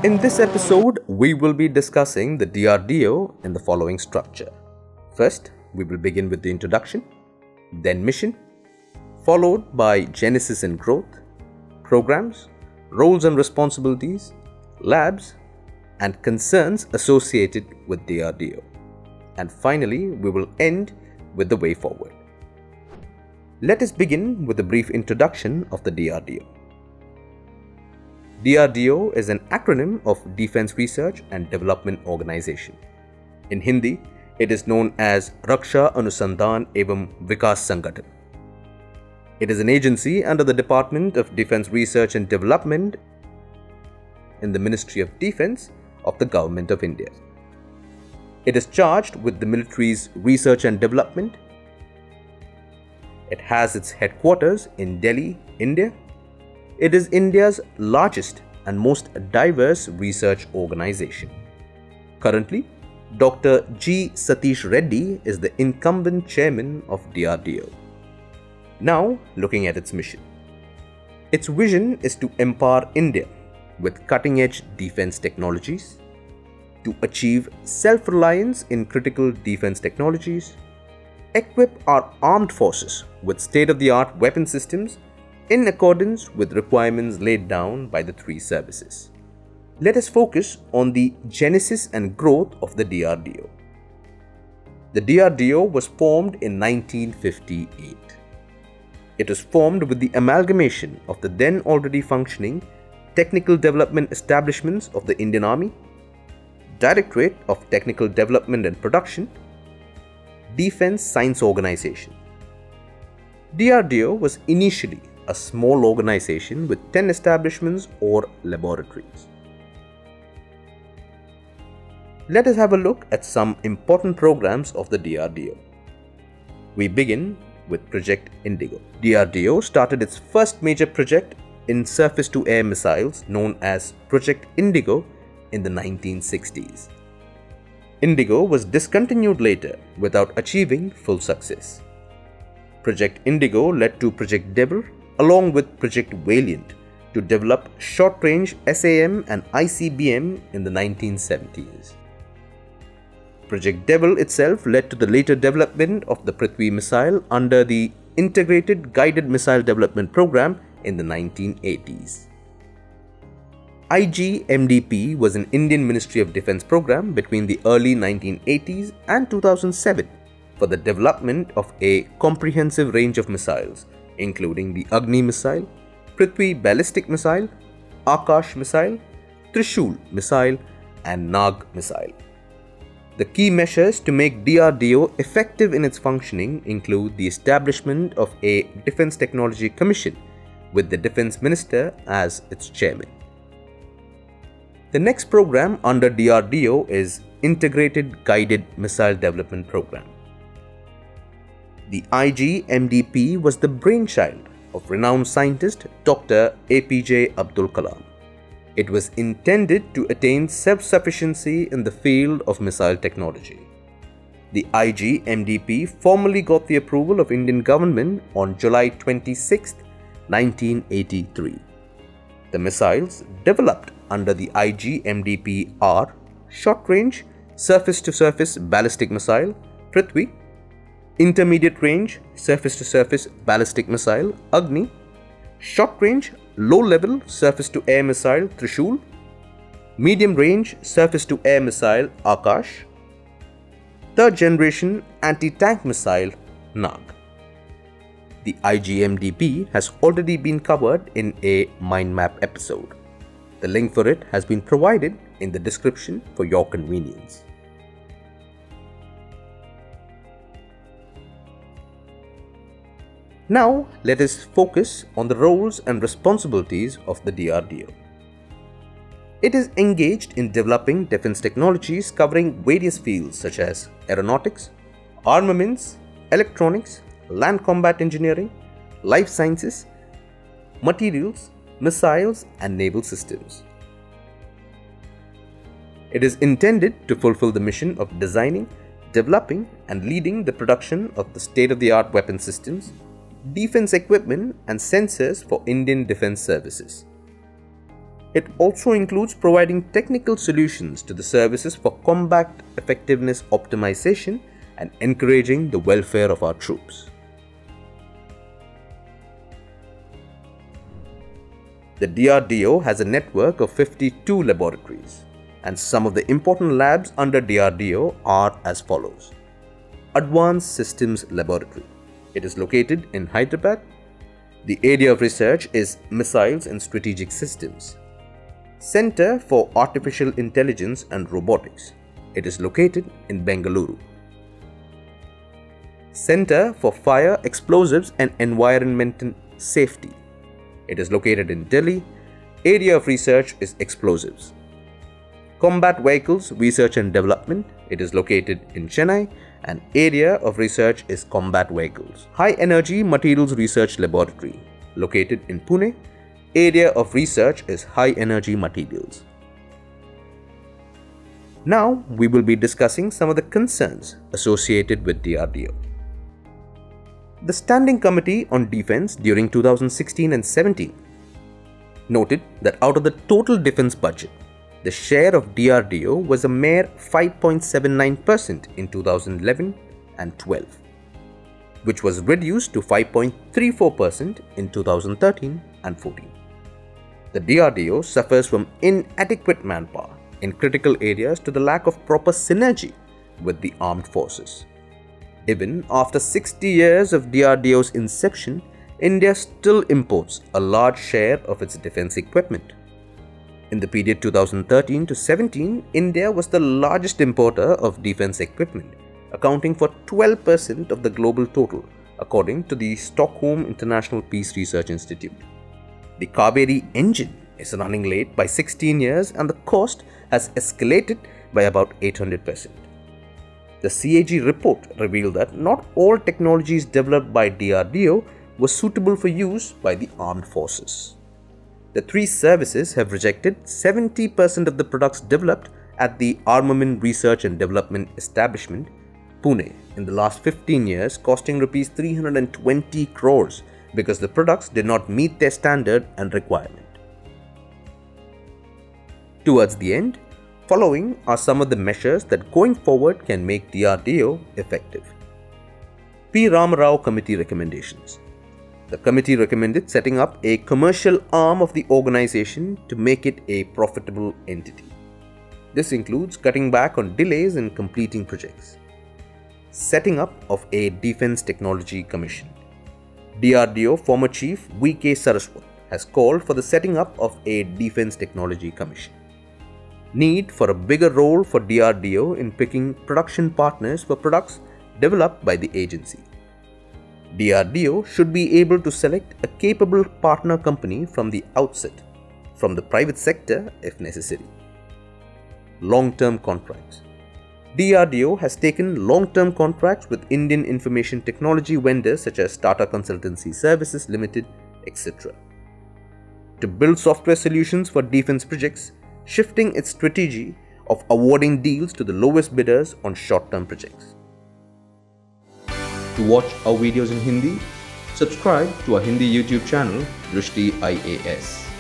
In this episode, we will be discussing the DRDO in the following structure. First, we will begin with the introduction, then mission, followed by genesis and growth, programs, roles and responsibilities, labs, and concerns associated with DRDO. And finally, we will end with the way forward. Let us begin with a brief introduction of the DRDO. DRDO is an acronym of Defense Research and Development Organization. In Hindi, it is known as Raksha Anusandhan Evam Vikas Sangathan. It is an agency under the Department of Defense Research and Development in the Ministry of Defense of the Government of India. It is charged with the military's research and development. It has its headquarters in Delhi, India. It is India's largest and most diverse research organization. Currently, Dr. G. Satish Reddy is the incumbent chairman of DRDO. Now, looking at its mission. Its vision is to empower India with cutting-edge defense technologies, to achieve self-reliance in critical defense technologies, equip our armed forces with state-of-the-art weapon systems in accordance with requirements laid down by the three services. Let us focus on the genesis and growth of the DRDO. The DRDO was formed in 1958. It was formed with the amalgamation of the then already functioning Technical Development Establishments of the Indian Army, Directorate of Technical Development and Production, Defense Science Organization. DRDO was initially a small organization with 10 establishments or laboratories. Let us have a look at some important programs of the DRDO. We begin with Project Indigo. DRDO started its first major project in surface-to-air missiles known as Project Indigo in the 1960s. Indigo was discontinued later without achieving full success. Project Indigo led to Project Devil along with Project Valiant to develop short-range SAM and ICBM in the 1970s. Project Devil itself led to the later development of the Prithvi missile under the Integrated Guided Missile Development Program in the 1980s. IGMDP was an Indian Ministry of Defense program between the early 1980s and 2007 for the development of a comprehensive range of missiles, including the Agni missile, Prithvi ballistic missile, Akash missile, Trishul missile, and Nag missile. The key measures to make DRDO effective in its functioning include the establishment of a Defense Technology Commission with the Defense Minister as its chairman. The next program under DRDO is Integrated Guided Missile Development Program. The IGMDP was the brainchild of renowned scientist Dr. APJ Abdul Kalam. It was intended to attain self-sufficiency in the field of missile technology. The IGMDP formally got the approval of Indian government on July 26, 1983. The missiles developed under the IGMDP are Short-Range Surface-to-Surface Ballistic Missile Prithvi, Intermediate Range Surface-to-Surface Ballistic Missile Agni, Short-Range Low-Level Surface-to-Air Missile Trishul, Medium Range Surface-to-Air Missile Akash, Third Generation Anti-Tank Missile Nag. The IGMDP has already been covered in a mind map episode. The link for it has been provided in the description for your convenience. Now, let us focus on the roles and responsibilities of the DRDO. It is engaged in developing defense technologies covering various fields such as aeronautics, armaments, electronics, land combat engineering, life sciences, materials, missiles, and naval systems. It is intended to fulfill the mission of designing, developing, and leading the production of the state-of-the-art weapon systems, defense equipment, and sensors for Indian defense services. It also includes providing technical solutions to the services for combat effectiveness optimization and encouraging the welfare of our troops. The DRDO has a network of 52 laboratories, and some of the important labs under DRDO are as follows. Advanced Systems Laboratory. It is located in Hyderabad. The area of research is Missiles and Strategic Systems. Center for Artificial Intelligence and Robotics. It is located in Bengaluru. Center for Fire, Explosives and Environmental Safety. It is located in Delhi. Area of research is Explosives. Combat Vehicles Research and Development. It is located in Chennai, and area of research is Combat Vehicles. High Energy Materials Research Laboratory, located in Pune. Area of research is High Energy Materials. Now we will be discussing some of the concerns associated with DRDO. The Standing Committee on Defense during 2016 and 17 noted that out of the total defense budget, the share of DRDO was a mere 5.79% in 2011 and 12, which was reduced to 5.34% in 2013 and 14. The DRDO suffers from inadequate manpower in critical areas to the lack of proper synergy with the armed forces. Even after 60 years of DRDO's inception, India still imports a large share of its defense equipment. In the period 2013 to 17, India was the largest importer of defense equipment, accounting for 12% of the global total, according to the Stockholm International Peace Research Institute. The Kaveri engine is running late by 16 years and the cost has escalated by about 800%. The CAG report revealed that not all technologies developed by DRDO were suitable for use by the armed forces. The three services have rejected 70% of the products developed at the Armament Research and Development Establishment, Pune, in the last 15 years, costing Rs 320 crores because the products did not meet their standard and requirement. Towards the end, following are some of the measures that going forward can make DRDO effective. P. Ramarao Committee recommendations. The committee recommended setting up a commercial arm of the organization to make it a profitable entity. This includes cutting back on delays in completing projects. Setting up of a Defense Technology Commission. DRDO former Chief V.K. Saraswat has called for the setting up of a Defense Technology Commission. Need for a bigger role for DRDO in picking production partners for products developed by the agency. DRDO should be able to select a capable partner company from the outset, from the private sector if necessary. Long-term contracts. DRDO has taken long-term contracts with Indian information technology vendors such as Tata Consultancy Services Limited, etc. To build software solutions for defense projects, shifting its strategy of awarding deals to the lowest bidders on short-term projects. To watch our videos in Hindi, subscribe to our Hindi YouTube channel Drishti IAS.